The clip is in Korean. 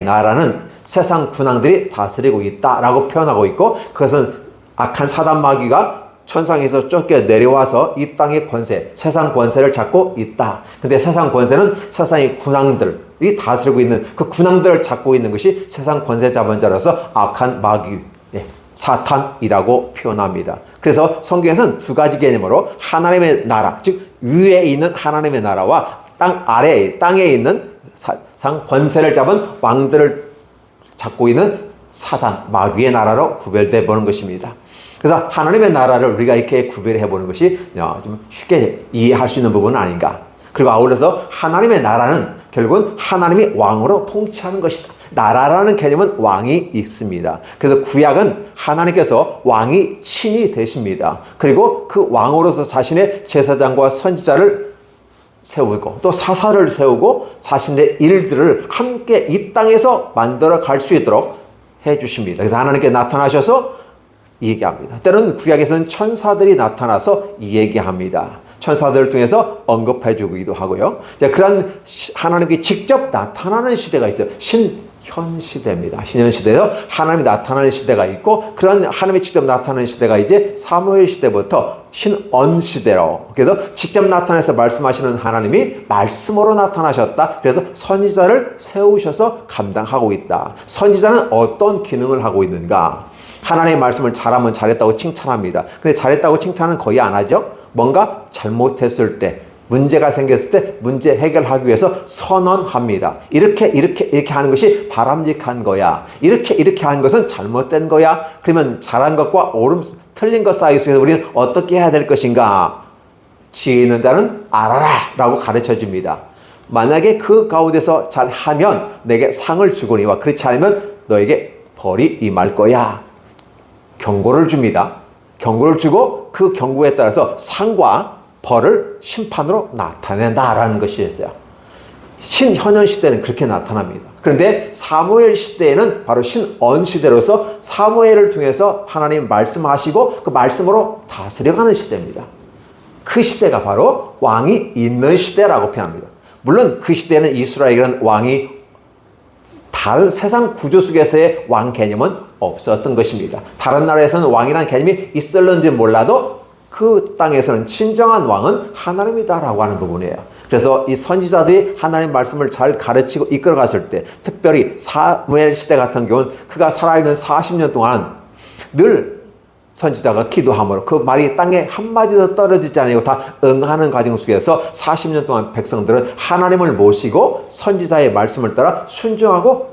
나라는 세상 군왕들이 다스리고 있다라고 표현하고 있고, 그것은 악한 사단 마귀가 천상에서 쫓겨 내려와서 이 땅의 권세, 세상 권세를 잡고 있다. 근데 세상 권세는 세상의 군왕들이 다스리고 있는 그 군왕들을 잡고 있는 것이 세상 권세 잡은 자로서 악한 마귀, 사탄이라고 표현합니다. 그래서 성경에서는 두 가지 개념으로 하나님의 나라, 즉 위에 있는 하나님의 나라와 땅에 있는 상 권세를 잡은 왕들을 잡고 있는 사단, 마귀의 나라로 구별되어 보는 것입니다. 그래서 하나님의 나라를 우리가 이렇게 구별해 보는 것이 좀 쉽게 이해할 수 있는 부분은 아닌가. 그리고 아울러서 하나님의 나라는 결국은 하나님이 왕으로 통치하는 것이다. 나라라는 개념은 왕이 있습니다. 그래서 구약은 하나님께서 왕이 친히 되십니다. 그리고 그 왕으로서 자신의 제사장과 선지자를 세우고 또 사사를 세우고 자신의 일들을 함께 이 땅에서 만들어 갈 수 있도록 해 주십니다. 그래서 하나님께 나타나셔서 얘기합니다. 때로는 구약에서는 천사들이 나타나서 얘기합니다. 천사들을 통해서 언급해 주기도 하고요. 그런 하나님께 직접 나타나는 시대가 있어요. 신현 시대입니다. 신현 시대에서 하나님이 나타나는 시대가 있고, 그런 하나님이 직접 나타나는 시대가 이제 사무엘 시대부터 신언 시대로, 그래서 직접 나타나서 말씀하시는 하나님이 말씀으로 나타나셨다. 그래서 선지자를 세우셔서 감당하고 있다. 선지자는 어떤 기능을 하고 있는가? 하나님의 말씀을 잘하면 잘했다고 칭찬합니다. 근데 잘했다고 칭찬은 거의 안 하죠. 뭔가 잘못했을 때, 문제가 생겼을 때 문제 해결하기 위해서 선언합니다. 이렇게 하는 것이 바람직한 거야. 이렇게 하는 것은 잘못된 거야. 그러면 잘한 것과 틀린 것 사이 속에서 우리는 어떻게 해야 될 것인가? 지혜 있는 자는 알아라 라고 가르쳐 줍니다. 만약에 그 가운데서 잘하면 내게 상을 주거니와 그렇지 않으면 너에게 벌이 임할 거야. 경고를 줍니다. 경고를 주고 그 경고에 따라서 상과 벌을 심판으로 나타낸다라는 것이죠. 신현현 시대는 그렇게 나타납니다. 그런데 사무엘 시대에는 바로 신언 시대로서 사무엘을 통해서 하나님 말씀하시고 그 말씀으로 다스려가는 시대입니다. 그 시대가 바로 왕이 있는 시대라고 표현합니다. 물론 그 시대에는 이스라엘이라는 왕이 다른 세상 구조 속에서의 왕 개념은 없었던 것입니다. 다른 나라에서는 왕이라는 개념이 있었는지 몰라도 그 땅에서는 진정한 왕은 하나님이다라고 하는 부분이에요. 그래서 이 선지자들이 하나님 말씀을 잘 가르치고 이끌어갔을 때, 특별히 사무엘 시대 같은 경우는 그가 살아있는 40년 동안 늘 선지자가 기도함으로 그 말이 땅에 한마디도 떨어지지 않고 다 응하는 과정 속에서 40년 동안 백성들은 하나님을 모시고 선지자의 말씀을 따라 순종하고